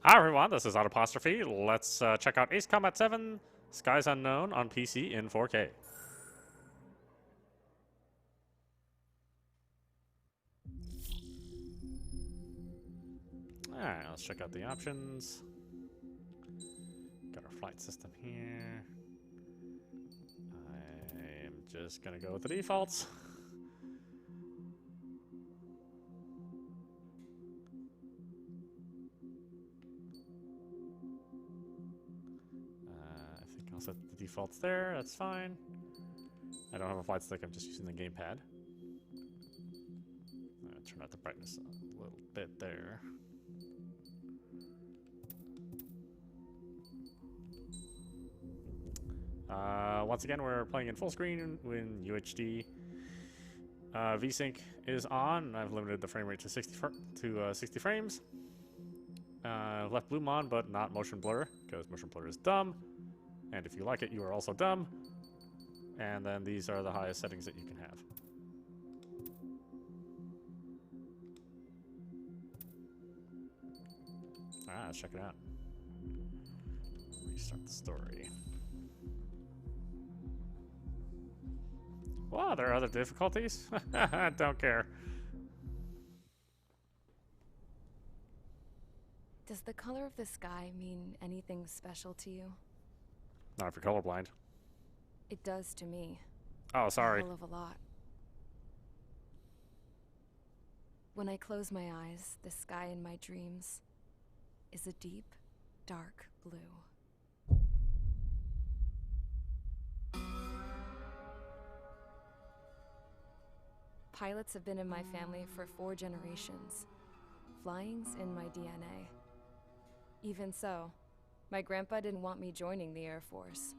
Hi everyone, this is audap. Let's check out Ace Combat 7 Skies Unknown on PC in 4K. Alright, let's check out the options. Got our flight system here. I am just gonna go with the defaults. I think I'll set the defaults there, that's fine. I don't have a flight stick, I'm just using the gamepad. I'm gonna turn out the brightness a little bit there. Once again, we're playing in full screen when UHD. VSync is on. I've limited the frame rate to 60 frames. Left bloom on, but not motion blur, because motion blur is dumb. And if you like it, you are also dumb. And then these are the highest settings that you can have. Let's check it out. Restart the story. Wow, there are other difficulties? I don't care. Does the color of the sky mean anything special to you? Not if you're colorblind. It does to me. Oh, sorry. A hell of a lot. When I close my eyes, the sky in my dreams is a deep, dark blue. Pilots have been in my family for 4 generations. Flying's in my DNA. Even so, my grandpa didn't want me joining the Air Force.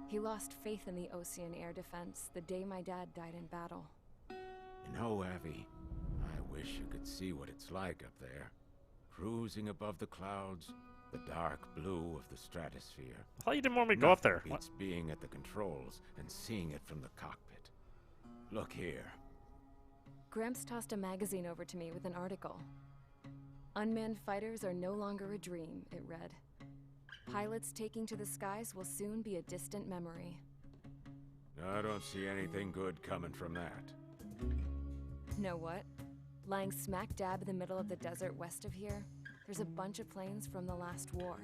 He lost faith in the Ocean Air Defense the day my dad died in battle. You know, Abby, I wish you could see what it's like up there. Cruising above the clouds, the dark blue of the stratosphere. I thought you didn't want me to go up there. It's being at the controls and seeing it from the cockpit. Look here. Gramps tossed a magazine over to me with an article. Unmanned fighters are no longer a dream, it read. Pilots taking to the skies will soon be a distant memory. I don't see anything good coming from that. Know what? Lying smack dab in the middle of the desert west of here, there's a bunch of planes from the last war.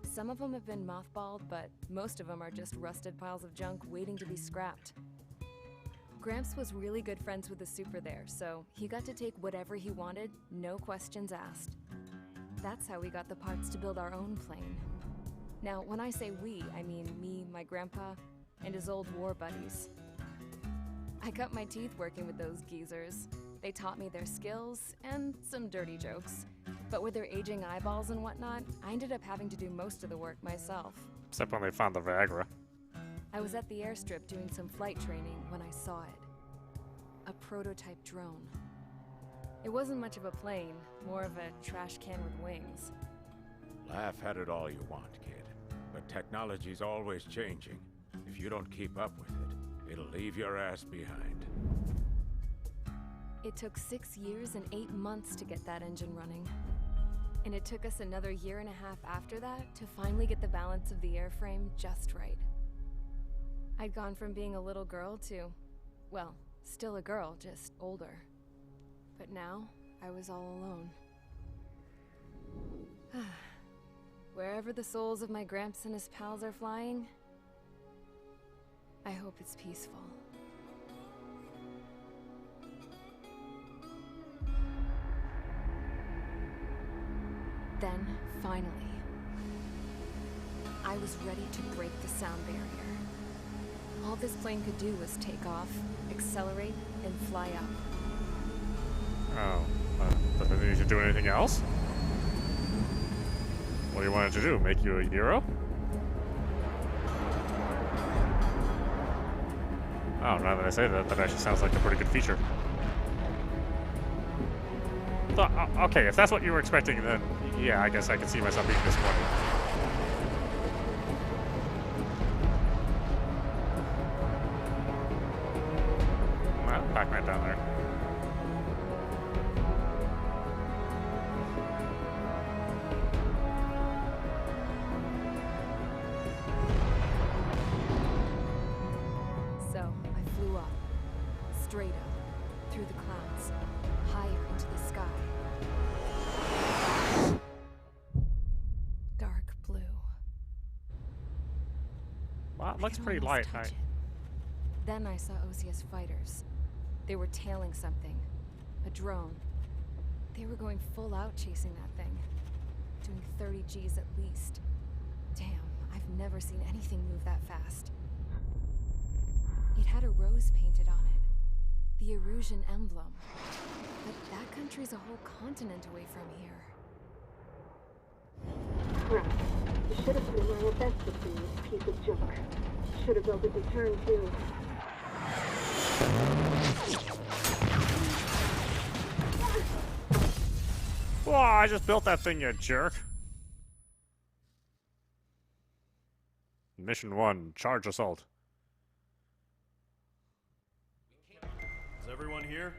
Some of them have been mothballed, but most of them are just rusted piles of junk waiting to be scrapped. Gramps was really good friends with the super there, so he got to take whatever he wanted, no questions asked. That's how we got the parts to build our own plane. Now, when I say we, I mean me, my grandpa, and his old war buddies. I cut my teeth working with those geezers. They taught me their skills and some dirty jokes. But with their aging eyeballs and whatnot, I ended up having to do most of the work myself. Except when they found the Viagra. I was at the airstrip doing some flight training when I saw it. A prototype drone. It wasn't much of a plane, more of a trash can with wings. Laugh at it all you want, kid. But technology's always changing. If you don't keep up with it, it'll leave your ass behind. It took 6 years and 8 months to get that engine running. And it took us another 1.5 years after that to finally get the balance of the airframe just right. I'd gone from being a little girl to, well, still a girl, just older. But now, I was all alone. Wherever the souls of my Gramps and his pals are flying, I hope it's peaceful. Then, finally, I was ready to break the sound barrier. All this plane could do was take off, accelerate, and fly up. Oh, doesn't it need to do anything else? What do you want it to do? Make you a hero? Oh, now that I say that, that actually sounds like a pretty good feature. Okay, if that's what you were expecting, then yeah, I guess I can see myself being disappointed. Pac-Man down there. looks could pretty almost light. touch it. Then I saw Osia's fighters. They were tailing something. A drone. They were going full out chasing that thing. Doing 30 Gs at least. Damn, I've never seen anything move that fast. It had a rose painted on it. The Erusian emblem. But that country's a whole continent away from here. Crap. You should have put in my best for this piece of junk. Should have built a deterrent too. Whoa, I just built that thing, you jerk. Mission 1, charge assault. Is everyone here?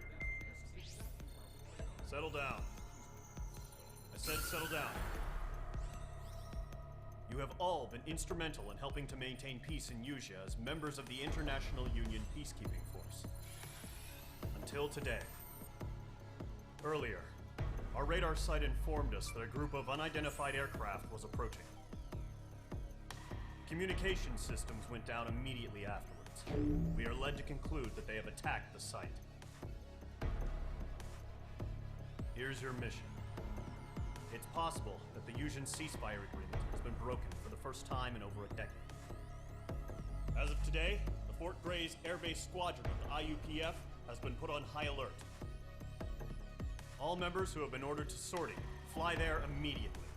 Settle down. I said settle down. You have all been instrumental in helping to maintain peace in Yuzha as members of the International Union Peacekeeping Force. Until today. Earlier, our radar site informed us that a group of unidentified aircraft was approaching. Communication systems went down immediately afterwards. We are led to conclude that they have attacked the site. Here's your mission. It's possible that the Yuzhan ceasefire agreement has been broken for the first time in over a decade. As of today, the Fort Gray's Airbase Squadron of the IUPF has been put on high alert. All members who have been ordered to sortie, fly there immediately.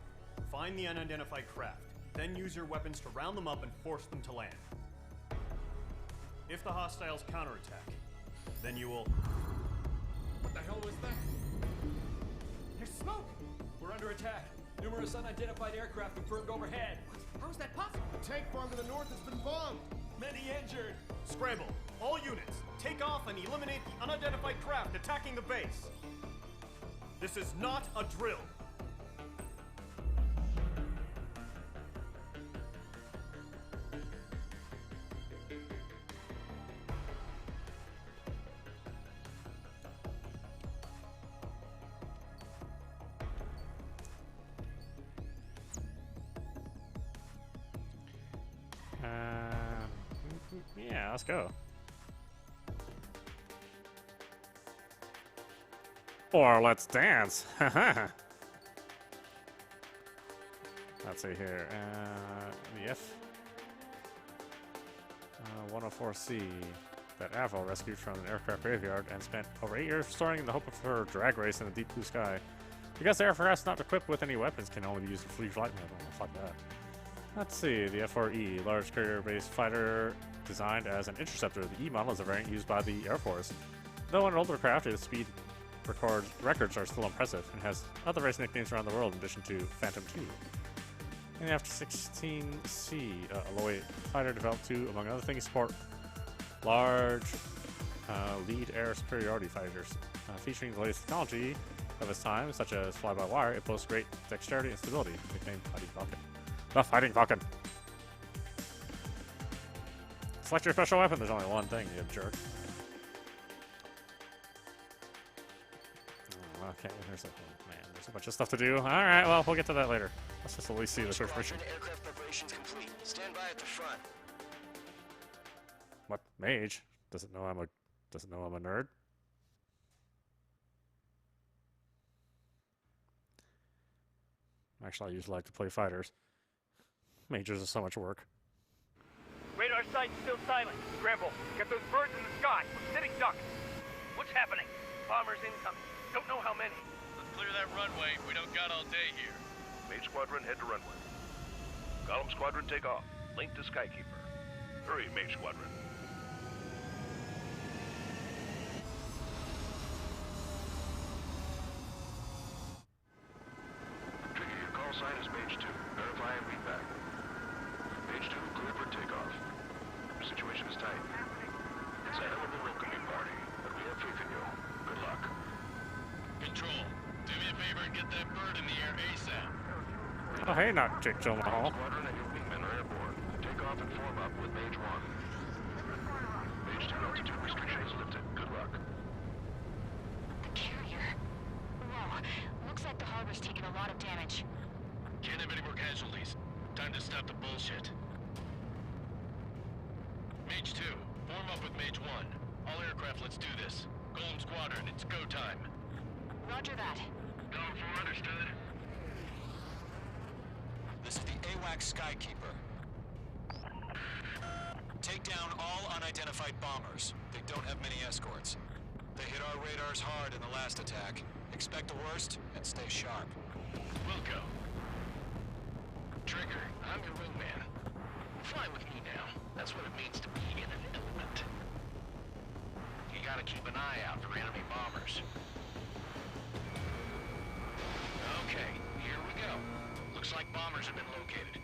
Find the unidentified craft, then use your weapons to round them up and force them to land. If the hostiles counterattack, then you will... What the hell was that? There's smoke! We're under attack. Numerous unidentified aircraft confirmed overhead. How is that possible? The tank farm to the north has been bombed. Many injured. Scramble! All units, take off and eliminate the unidentified craft attacking the base. This is not a drill. Yeah, let's go. Or let's dance. Let's see here. The F-104C that Avril rescued from an aircraft graveyard and spent over 8 years restoring in the hope of her drag race in the deep blue sky. Because the aircraft's not equipped with any weapons, can only be used for free flight mode. Oh, fuck that. Let's see, the F-4E, large carrier-based fighter designed as an interceptor. The E model is a variant used by the Air Force. Though an older craft, its speed records are still impressive and has other race nicknames around the world in addition to Phantom 2. And the F-16C, Alloy fighter developed to, among other things, support large lead air superiority fighters. Featuring the latest technology of its time, such as fly-by-wire, it boasts great dexterity and stability, nicknamed Fighting Falcon. The Fighting Falcon! Select your special weapon. There's only one thing, you jerk. Oh, okay, there's a bunch of stuff to do. Alright, well, we'll get to that later. Let's just at least see the first mission. Aircraft preparations complete. Stand by at the front. What? Mage? Doesn't know I'm a nerd? Actually, I usually like to play fighters. Mages is so much work. Radar site's still silent. Scramble. Get those birds in the sky. We're sitting ducks. What's happening? Bombers incoming. Don't know how many. Let's clear that runway. We don't got all day here. Mage Squadron, head to runway. Column Squadron, take off. Link to Skykeeper. Hurry, Mage Squadron. Tricky, your call sign is Mage 2. Verify and read back. Mage 2, clear for takeoff. Your situation is tight. It's a hell of a welcoming party, but we have faith in you. Good luck. Control, do me a favor and get that bird in the air ASAP. Oh, hey, not Jake Gyllenhaal. Squadron and your wingmen are airborne. Take off and form up with Mage 1. Mage 2 altitude restrictions lifted. Good luck. The carrier. Whoa. Looks like the harbor's taken a lot of damage. Can't have any more casualties. Time to stop the bullshit. Mage 2, form up with Mage 1. All aircraft, let's do this. Golem Squadron, it's go time. Roger that. Going for understood. This is the AWAC Skykeeper. Take down all unidentified bombers. They don't have many escorts. They hit our radars hard in the last attack. Expect the worst and stay sharp. Wilco. Trigger, I'm your wingman. Fly with me now. That's what it means to be in an element. You gotta keep an eye out for enemy bombers. Okay, here we go. Looks like bombers have been located.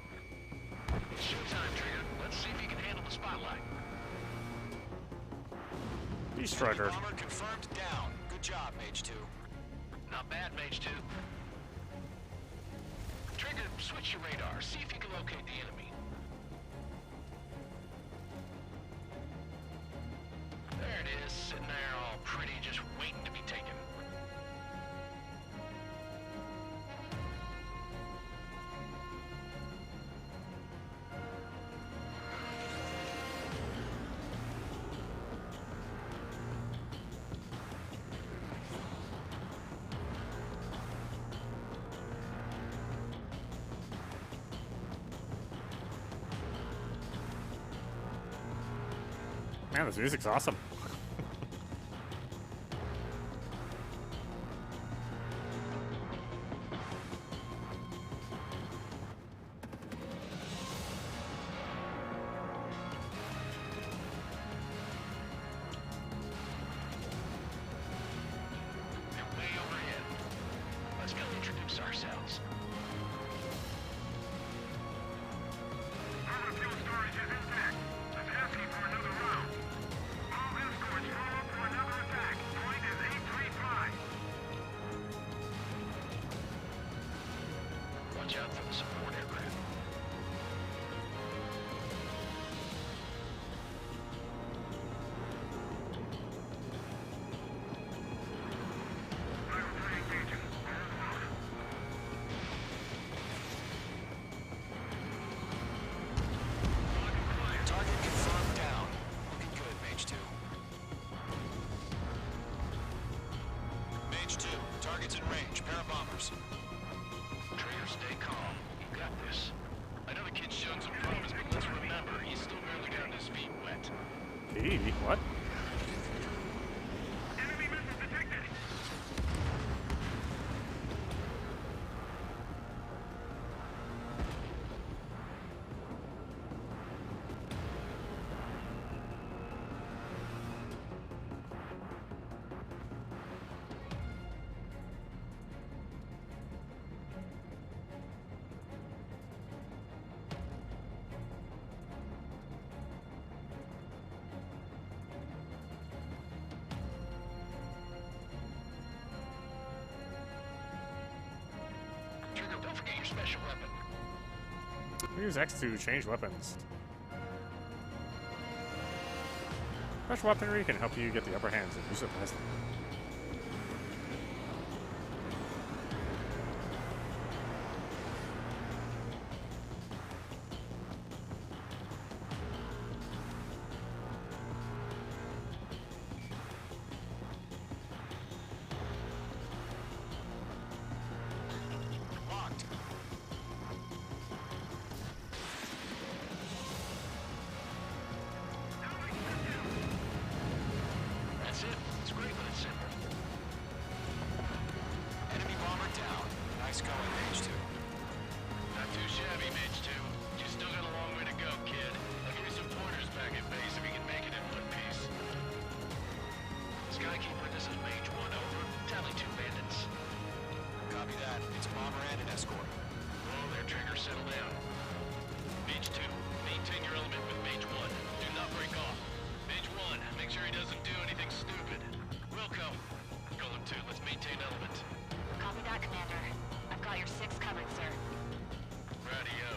It's showtime, Trigger. Let's see if you can handle the spotlight. Beast Striker. Bomber confirmed down. Good job, Mage 2. Not bad, Mage 2. Trigger, switch your radar. See if you can locate the enemy. There it is, sitting there all pretty, just waiting to be taken. Man, this music's awesome. They're way overhead. Let's go introduce ourselves. Our fuel storage is intact. Let's asking for another round. All escorts roll up for another attack. Point is 835. Watch out for the support aircraft. Target confirmed down. Looking good, Mage 2. Mage 2, target's in range. Pair of bombers. Trigger, stay calm. You got this. I know the kid's shown some promise, but let's remember, he's still barely gotten his feet wet. What? Enemy missile detected. Trigger, don't forget your special weapon. Use X to change weapons. Special weaponry can help you get the upper hands and use it wisely. Locked. That's it. It's great when it's simple. Enemy bomber down. Nice going, Mage 2. Not too shabby, Mage 2. You still got a long way to go, kid. I'll give you some pointers back at base if you can make it in one piece. Skykeeper, this is Mage 1, over. Tally 2 bandits. Copy that. It's a bomber and an escort. Oh, their Trigger, settle down. Mage 2, maintain your element with Mage 1. Do not break off. Mage 1, make sure he doesn't do anything stupid. Wilco. Golem 2, let's maintain element. Copy that, Commander. I've got your 6 covered, sir. Radio.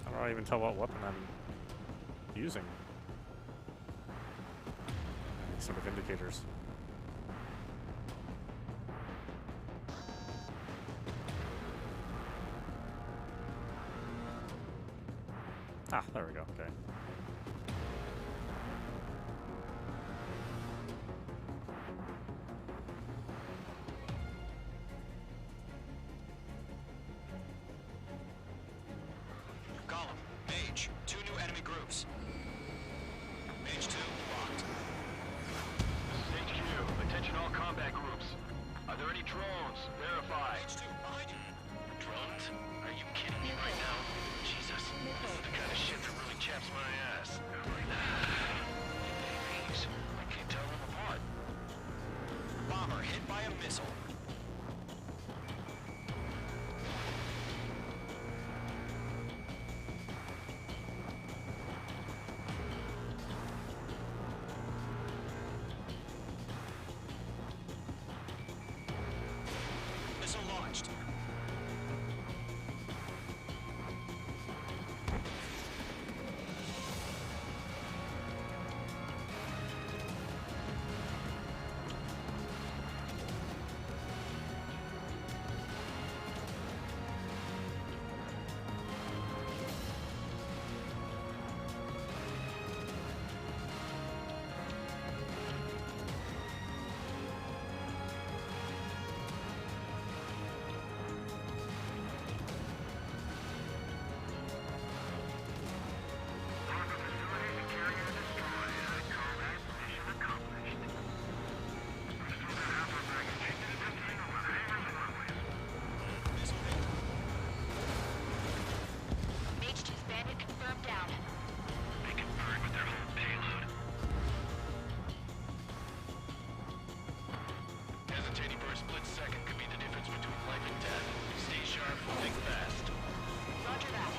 I don't even tell what weapon I'm using. sort of indicators. Ah, there we go. Okay. Column, Mage, 2 new enemy groups. Mage 2, locked. This is HQ. Attention all combat groups. Are there any drones? Verify. Mage 2, behind you. Drones? Are you kidding me right now? Jesus, this is the kind of shit that really chaps my ass. These, I can't tell them apart. Bomber hit by a missile. Missile launched. Mage 2's bandit confirmed down. They can burn with their whole payload. Hesitating for a split second could be the difference between life and death. Stay sharp, think fast. Roger that.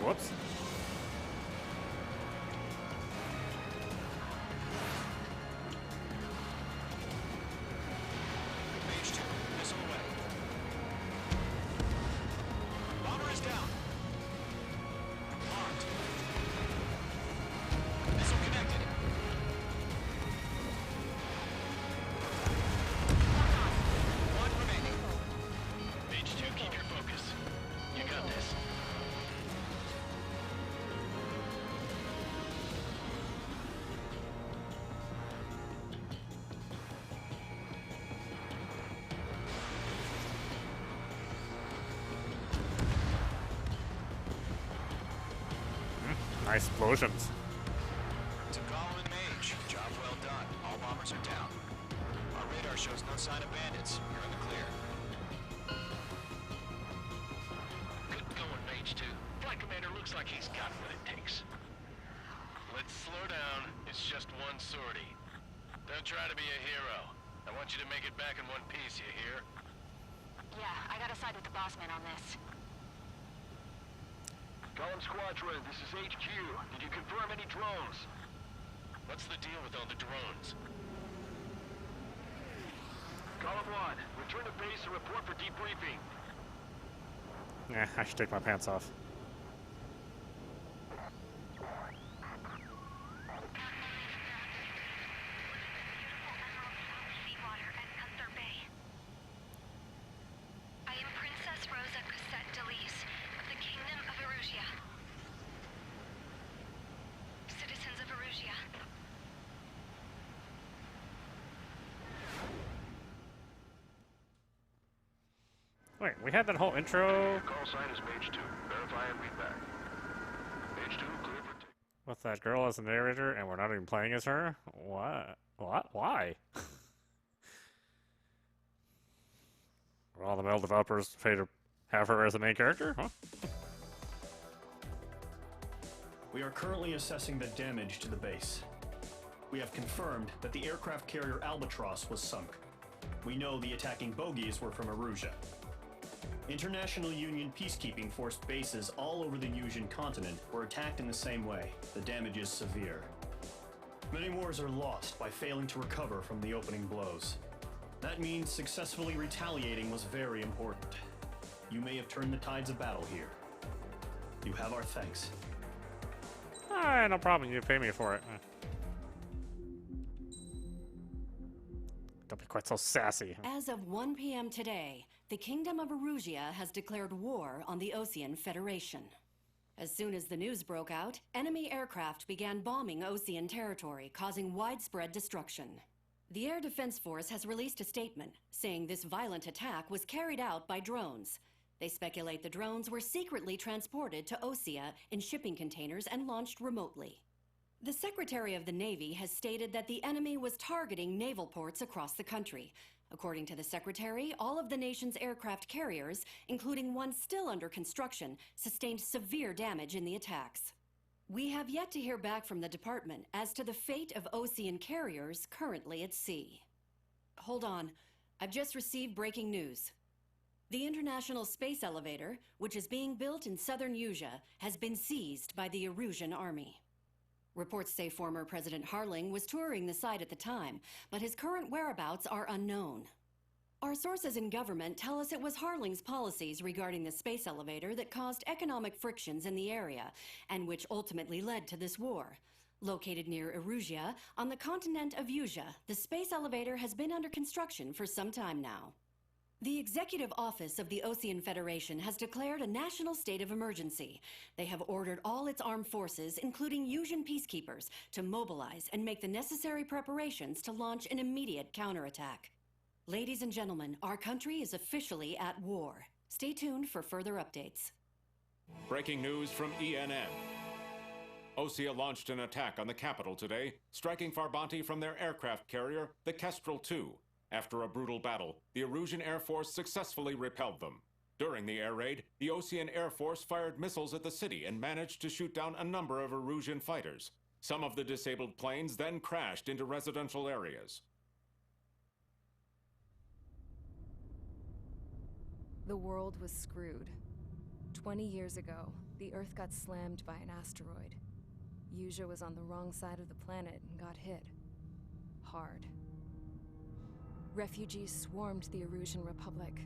Whoops. Mage 2, missile away. Bomber is down. Marked. Missile connected. One remaining. Mage 2, keep your focus. You got this. Nice explosions. To Column and Mage, job well done. All bombers are down. Our radar shows no sign of bandits. You're in the clear. Good going, Mage 2. Flight Commander looks like he's got what it takes. Let's slow down. It's just one sortie. Don't try to be a hero. I want you to make it back in one piece, you hear? Yeah, I gotta side with the boss man on this. Column Squadron, this is HQ. Did you confirm any drones? What's the deal with all the drones? Column 1, return to base and report for debriefing. I should take my pants off. Wait, we had that whole intro Call sign is page 2. Verify and read back. Page 2, clear for take. with that girl as the narrator, and we're not even playing as her? What? What? Why? Were all the male developers pay to have her as the main character? Huh? We are currently assessing the damage to the base. We have confirmed that the aircraft carrier Albatross was sunk. We know the attacking bogies were from Erusia. International Union peacekeeping force bases all over the Yusian continent were attacked in the same way. The damage is severe. Many wars are lost by failing to recover from the opening blows. That means successfully retaliating was very important. You may have turned the tides of battle here. You have our thanks. Alright, no problem. You pay me for it. Don't be quite so sassy. As of 1 p.m. today, the Kingdom of Erusia has declared war on the Osean Federation. As soon as the news broke out, enemy aircraft began bombing Osean territory, causing widespread destruction. The Air Defense Force has released a statement saying this violent attack was carried out by drones. They speculate the drones were secretly transported to Osea in shipping containers and launched remotely. The Secretary of the Navy has stated that the enemy was targeting naval ports across the country. According to the Secretary, all of the nation's aircraft carriers, including one still under construction, sustained severe damage in the attacks. We have yet to hear back from the department as to the fate of Osean carriers currently at sea. Hold on, I've just received breaking news. The International Space Elevator, which is being built in southern Yusia, has been seized by the Erusian army. Reports say former President Harling was touring the site at the time, but his current whereabouts are unknown. Our sources in government tell us it was Harling's policies regarding the space elevator that caused economic frictions in the area, and which ultimately led to this war. Located near Erusia, on the continent of Yusia, the space elevator has been under construction for some time now. The Executive Office of the Osean Federation has declared a national state of emergency. They have ordered all its armed forces, including Yusian peacekeepers, to mobilize and make the necessary preparations to launch an immediate counterattack. Ladies and gentlemen, our country is officially at war. Stay tuned for further updates. Breaking news from ENN. Osea launched an attack on the capital today, striking Farbanti from their aircraft carrier, the Kestrel II. After a brutal battle, the Erusian Air Force successfully repelled them. During the air raid, the Osean Air Force fired missiles at the city and managed to shoot down a number of Erusian fighters. Some of the disabled planes then crashed into residential areas. The world was screwed. 20 years ago, the Earth got slammed by an asteroid. Yusia was on the wrong side of the planet and got hit. Hard. Refugees swarmed the Erusian Republic,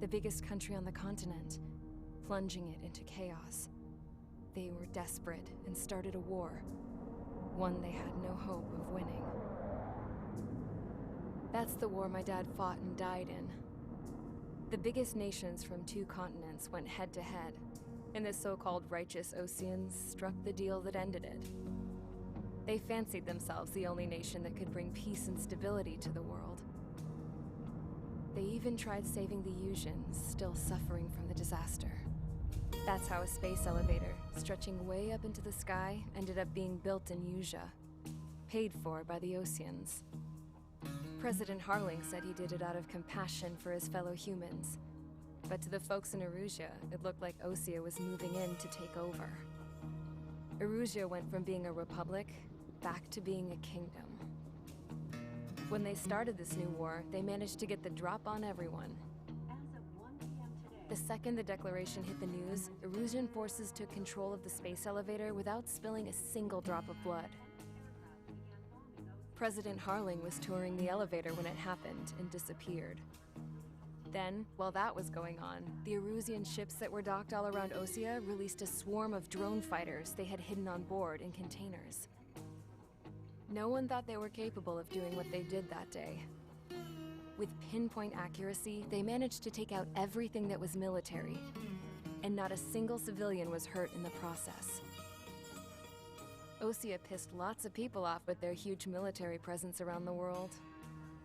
the biggest country on the continent, plunging it into chaos. They were desperate and started a war, one they had no hope of winning. That's the war my dad fought and died in. The biggest nations from 2 continents went head-to-head, and the so-called righteous Oseans struck the deal that ended it. They fancied themselves the only nation that could bring peace and stability to the world. They even tried saving the Yusians, still suffering from the disaster. That's how a space elevator, stretching way up into the sky, ended up being built in Yusia, paid for by the Oseans. President Harling said he did it out of compassion for his fellow humans. But to the folks in Erusia, it looked like Osea was moving in to take over. Erusia went from being a republic back to being a kingdom. When they started this new war, they managed to get the drop on everyone. The second the declaration hit the news, Erusian forces took control of the space elevator without spilling a single drop of blood. President Harling was touring the elevator when it happened and disappeared. Then, while that was going on, the Erusian ships that were docked all around Osea released a swarm of drone fighters they had hidden on board in containers. No one thought they were capable of doing what they did that day. With pinpoint accuracy, they managed to take out everything that was military, and not a single civilian was hurt in the process. Osea pissed lots of people off with their huge military presence around the world.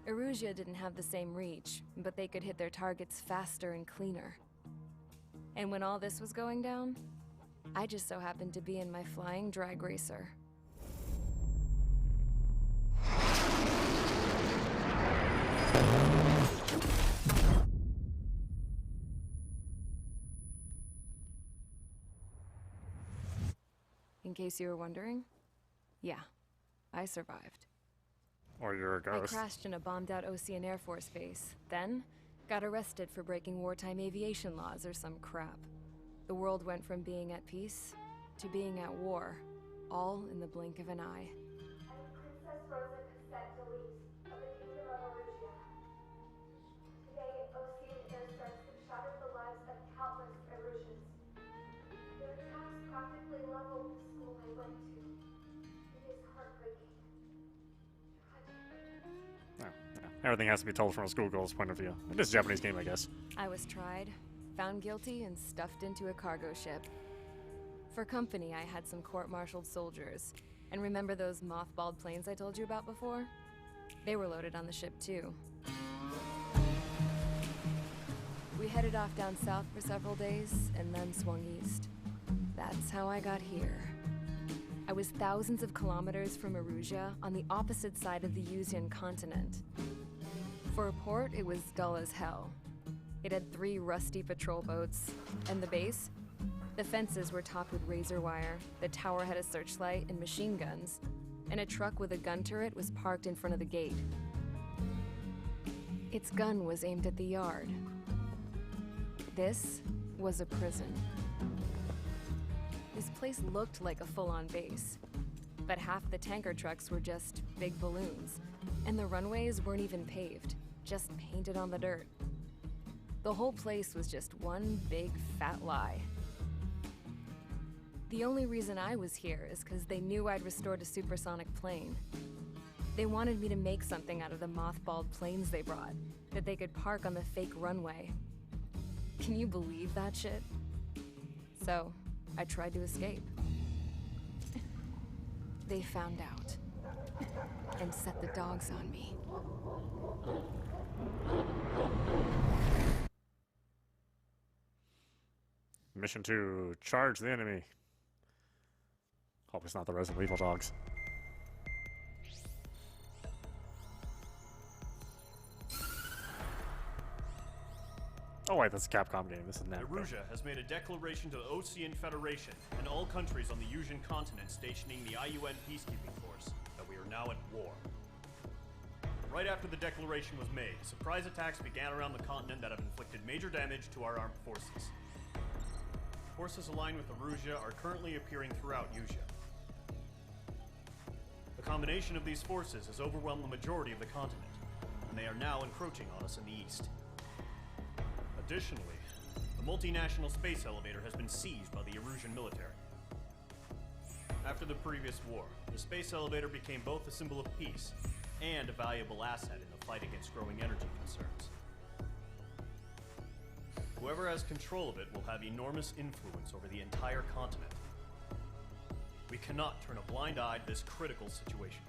Erusia didn't have the same reach, but they could hit their targets faster and cleaner. And when all this was going down, I just so happened to be in my flying drag racer. In case you were wondering, yeah, I survived. Or you're a ghost. I crashed in a bombed-out Ocean Air Force base, then got arrested for breaking wartime aviation laws or some crap. The world went from being at peace to being at war, all in the blink of an eye. Princess Rosa Cassette Delise of the Kingdom of Erusia. Today, Ocean airstrikes have shattered the lives of countless Erusians. Their attacks practically leveled the school I went to. It is heartbreaking. No, no. Everything has to be told from a schoolgirl's point of view. It is a Japanese game, I guess. I was tried, found guilty, and stuffed into a cargo ship. For company, I had some court-martialed soldiers. And remember those mothballed planes I told you about before? They were loaded on the ship, too. We headed off down south for several days, and then swung east. That's how I got here. I was thousands of kilometers from Erusia, on the opposite side of the Yuzian continent. For a port, it was dull as hell. It had 3 rusty patrol boats, and the base? The fences were topped with razor wire, the tower had a searchlight and machine guns, and a truck with a gun turret was parked in front of the gate. Its gun was aimed at the yard. This was a prison. This place looked like a full-on base, but half the tanker trucks were just big balloons, and the runways weren't even paved, just painted on the dirt. The whole place was just one big fat lie. The only reason I was here is because they knew I'd restored a supersonic plane. They wanted me to make something out of the mothballed planes they brought, that they could park on the fake runway. Can you believe that shit? So, I tried to escape. They found out, and set the dogs on me. Mission 2, charge the enemy. Hope it's not the Resident Evil dogs. Oh wait, that's a Capcom game. This is not. Erusia has made a declaration to the Ocean Federation and all countries on the Yuzian continent stationing the IUN peacekeeping force that we are now at war. Right after the declaration was made, surprise attacks began around the continent that have inflicted major damage to our armed forces. Forces aligned with Erusia are currently appearing throughout Yusia. The combination of these forces has overwhelmed the majority of the continent, and they are now encroaching on us in the east. Additionally, the multinational space elevator has been seized by the Erusian military. After the previous war, the space elevator became both a symbol of peace and a valuable asset in the fight against growing energy concerns. Whoever has control of it will have enormous influence over the entire continent. We cannot turn a blind eye to this critical situation.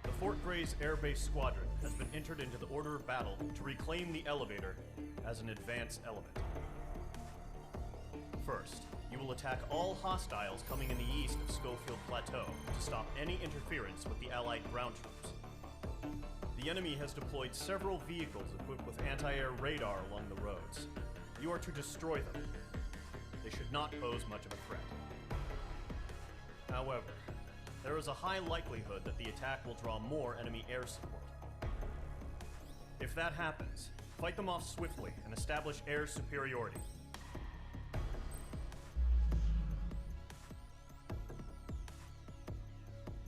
The Fort Gray's Air Base Squadron has been entered into the order of battle to reclaim the elevator as an advance element. First, you will attack all hostiles coming in the east of Schofield Plateau to stop any interference with the Allied ground troops. The enemy has deployed several vehicles equipped with anti-air radar along the roads. You are to destroy them. They should not pose much of a threat. However, there is a high likelihood that the attack will draw more enemy air support. If that happens, fight them off swiftly and establish air superiority.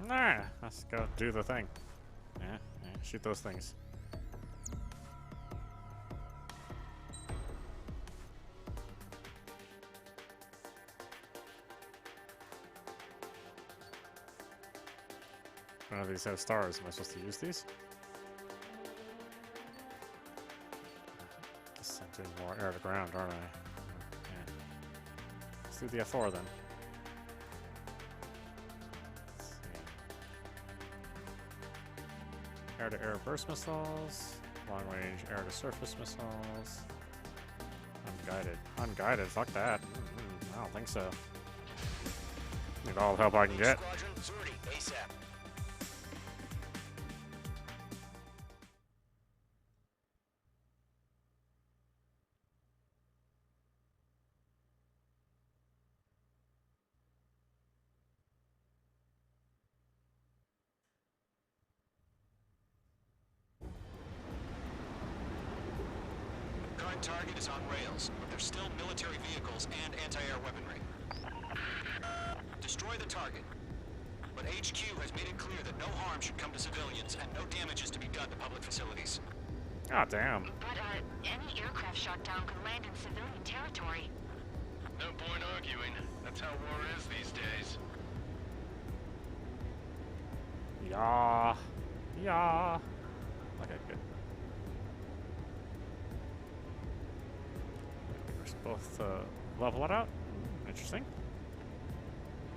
Nah, let's go do the thing. Yeah, shoot those things. None of these have stars. Am I supposed to use these? Guess I'm doing more air to ground, aren't I? Yeah. Let's do the F4 then. Let's see. Air-to-air burst missiles. Long-range air-to-surface missiles. Unguided. Unguided, fuck that. I don't think so. Need all the help I can get. Squadron, sortie, ASAP. Current target is on rails, but there's still military vehicles and anti-air weaponry. Destroy the target. But HQ has made it clear that no harm should come to civilians and no damage is to be done to public facilities. Ah, damn. But, any aircraft shot down could land in civilian territory. No point arguing. That's how war is these days. Yeah. Yeah. Okay, good. We're both level it out. Interesting.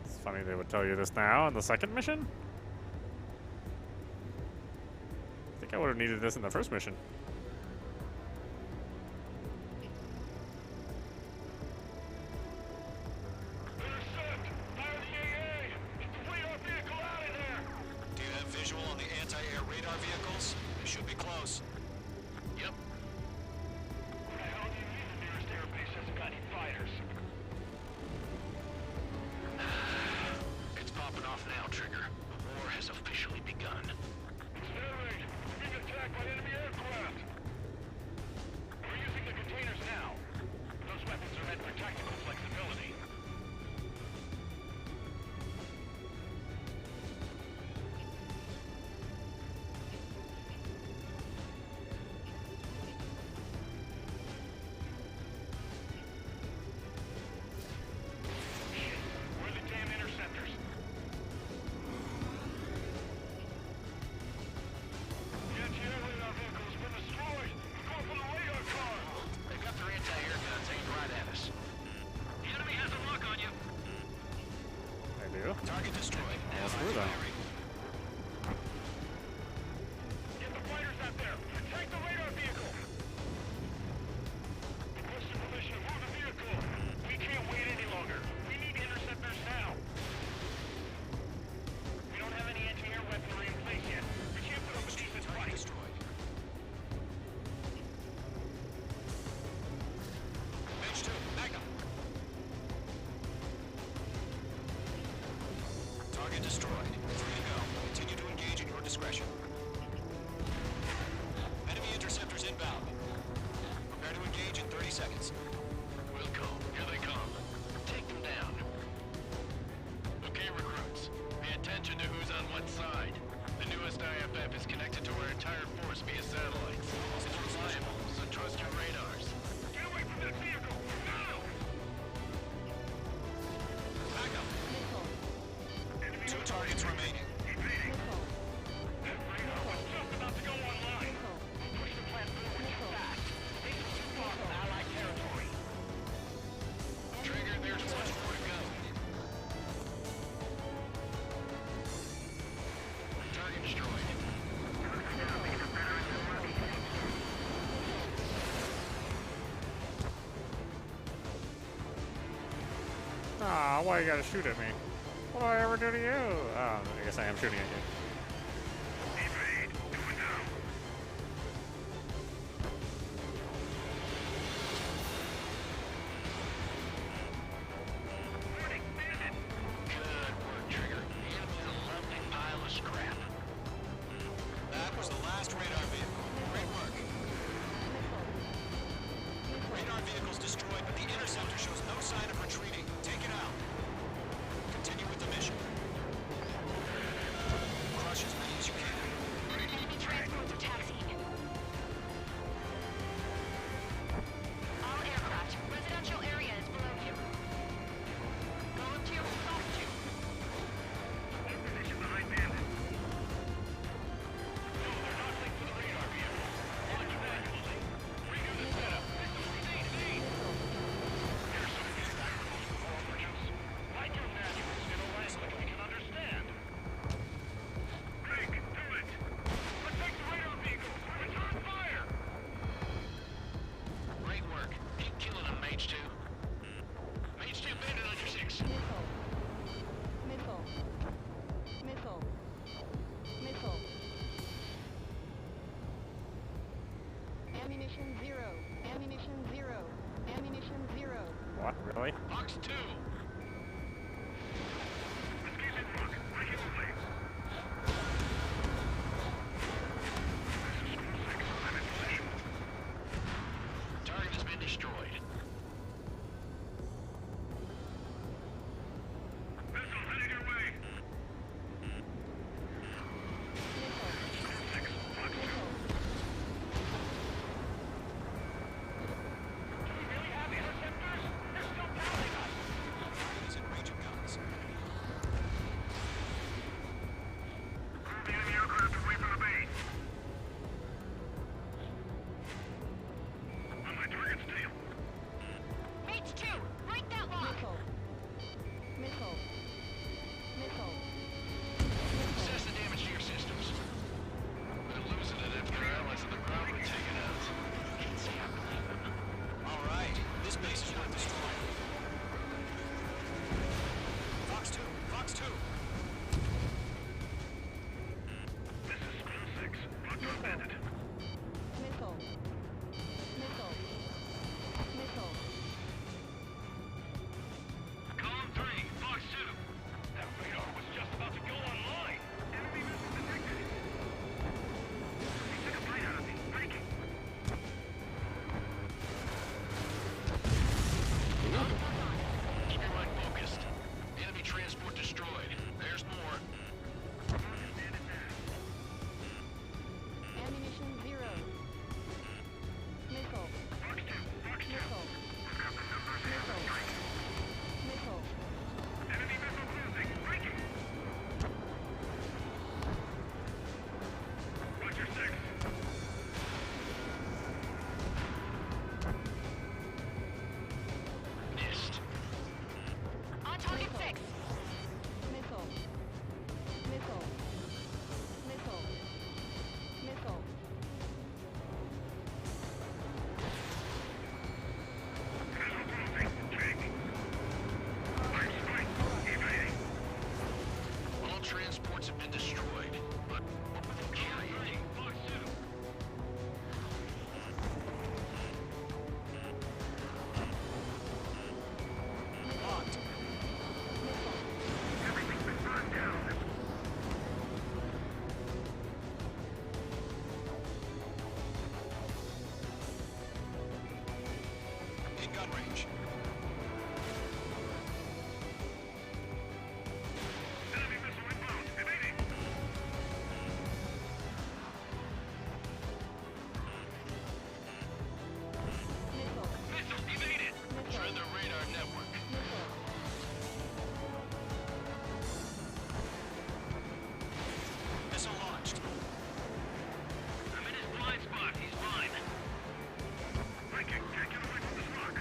It's funny they would tell you this now in the second mission. I think I would have needed this in the first mission. Do you have visual on the anti-air radar vehicles? They should be close. Yep. It's popping off now, Trigger. The war has officially begun. Being attacked by enemy aircraft! We're using the containers now. Those weapons are meant for tactical flexibility. Where are the damn interceptors? The anti-air radar vehicle has been destroyed! We're going for the radar car! They got their anti-air guns aimed right at us. The enemy has a lock on you. I do. Target destroyed. Now screw them. Get the fighters out there! Attack the radar vehicle! Requesting permission to move the vehicle! We can't wait any longer! We need interceptors now! We don't have any anti-air weaponry in place yet. We can't put up a decent fight! Destroyed. Page 2, Magnum. Target destroyed. Free to go. Continue to engage at your discretion. Enemy interceptors inbound. Prepare to engage in 30 seconds. Wilco, here they come. Take them down. Okay, recruits. Pay attention to who's on what side. The newest IFF is connected to our entire force via satellites. It's reliable, so trust your radars. Get away from that vehicle! Now! Magnum. 2 targets remaining. That radar was just about to go online! Push the plan forward too fast! This is too far from Allied territory! Trigger, there's much more to go. Target destroyed. Ah, why you gotta shoot at me? What do I ever do to you? Oh, I guess I am shooting at you. Good work, Trigger. The enemy's a lovely pile of scrap. That was the last radar vehicle. Great work. Radar vehicle's destroyed, but the interceptor shows no sign of retreating. Take it out. Continue with the mission. Ammunition 0. Ammunition 0. Ammunition 0. What? Really? Box 2. Target has been destroyed. Assess the damage to your systems. We're losing it after our allies on the ground were taken out. All right, this base is worth destroying. Fox 2, Fox 2. This is School 6. Blood bandit. Missile. Missile. Missile. Column 3, Fox 2. That radar was just about to go online. Enemy missile detected. He took a bite out of me. Breaking. Keep your mind focused. Enemy transport destroyed. There's more. Ammunition 0. Missile. Fox 2, Fox 2. Missile. Got the numbers here. Missile. Missile. Enemy missile cruising. Breaking. Roger 6. Missed. On target 6. Missile. Missile. Missile. Missile. Missile cruising. Check. Line strike. Evading. All transports have been destroyed, but what were they carrying? Fox 2. Locked. Everything's been burned down. In gun range. Enemy missile inbound. Evading. Missile. Missile evaded. Tread the radar network. Missile. Missile launched. I'm in his blind spot. He's mine. Breaking. Can't get away from this rock.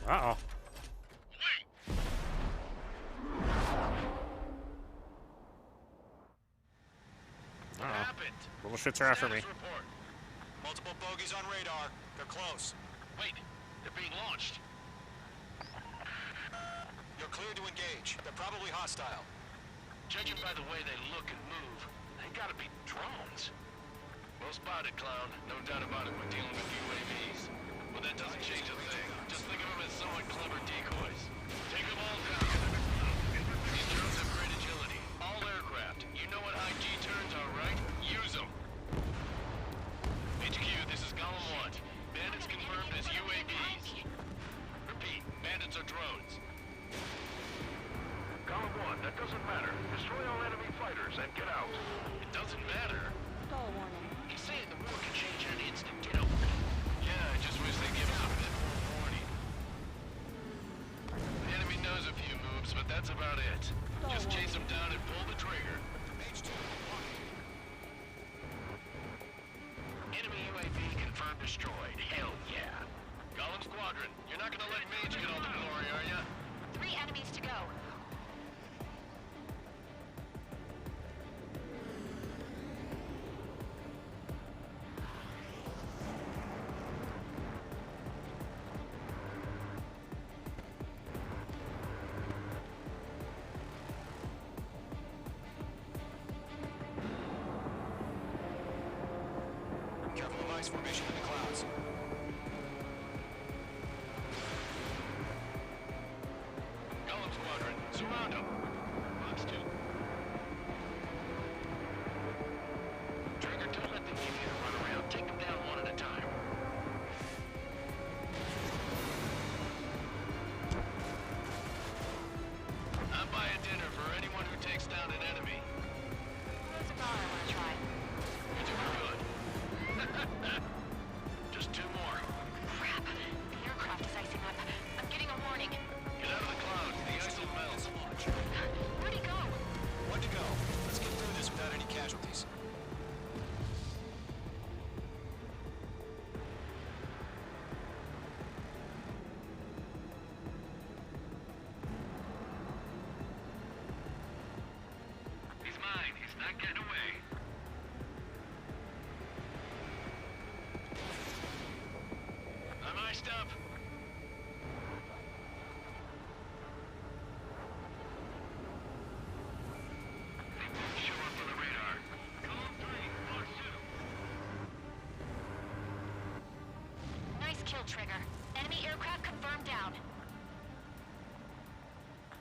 Uh-oh. What happened? Little shits are after me. Report. Multiple bogies on radar. They're close. Wait, they're being launched. You're clear to engage. They're probably hostile. Judging by the way they look and move, they gotta be drones. Well spotted, clown. No doubt about it, we're dealing with UAVs. But that doesn't change a thing. Just think of them as somewhat clever decoys. Take them all down. These drones have great agility. All aircraft. You know what high G turns are, right? Use them. HQ, this is Column 1. Bandits confirmed as UAVs. Repeat, bandits are drones. Column 1, that doesn't matter. Destroy all enemy fighters and get out. It doesn't matter. Stall warning. He's saying the war can change in an instant. Get over it. Yeah, I just wish they'd give us a bit more warning. The enemy knows a few moves, but that's about it. Just chase them down and pull the trigger. Enemy UAV confirmed destroyed. Hell yeah. Gollum Squadron, you're not gonna let Mage get all the glory, are ya? 3 enemies to go. Careful of ice formation in the clouds. Gollum Squadron, surround them. Box 2. Trigger, don't let them give you a run around. Take them down one at a time. I'm buying dinner for anyone who takes down an enemy. There's a bar I want to try. You're doing good. Just 2 more. Crap. The aircraft is icing up. I'm getting a warning. Get out of the clouds. The ice will melt. Where'd he go? One to go. Let's get through this without any casualties. He's mine. He's not getting away. I'm iced up. They won't show up on the radar. Column 3, Box 2. Nice kill, Trigger. Enemy aircraft confirmed down.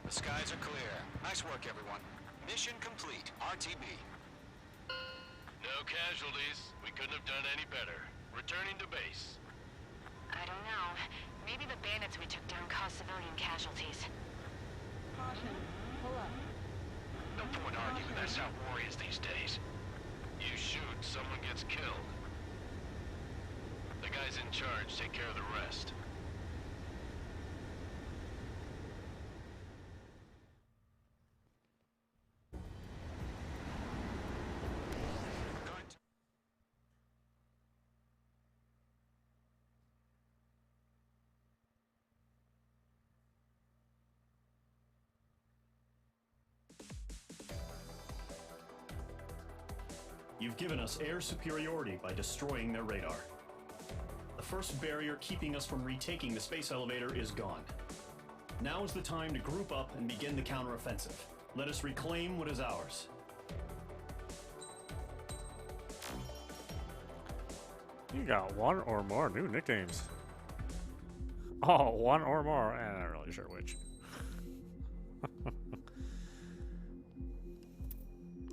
The skies are clear. Nice work, everyone. Mission complete. RTB. No casualties. We couldn't have done any better. Returning to base. I don't know. Maybe the bandits we took down caused civilian casualties. Caution. Pull up. No point arguing. That's how war is these days. You shoot, someone gets killed. The guys in charge take care of the rest. You've given us air superiority by destroying their radar. The first barrier keeping us from retaking the space elevator is gone. Now is the time to group up and begin the counteroffensive. Let us reclaim what is ours. You got 1 or more new nicknames. Oh, 1 or more. I'm not really sure which.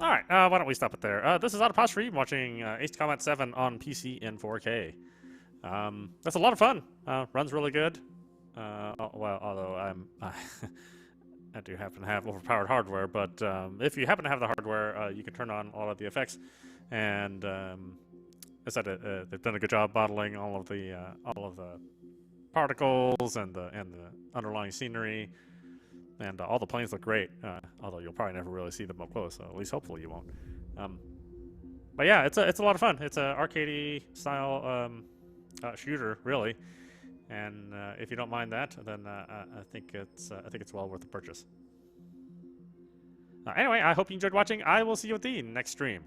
Alright, why don't we stop it there? This is audap Stream watching Ace Combat 7 on PC in 4K. That's a lot of fun. Runs really good. Well, although I do happen to have overpowered hardware, but if you happen to have the hardware, you can turn on all of the effects, and I said they've done a good job modeling all of the particles and the underlying scenery, and all the planes look great. Although you'll probably never really see them up close, so at least hopefully you won't. But yeah, it's a lot of fun. It's a arcadey style shooter, really. And if you don't mind that, then I think it's well worth the purchase. Anyway, I hope you enjoyed watching. I will see you at the next stream.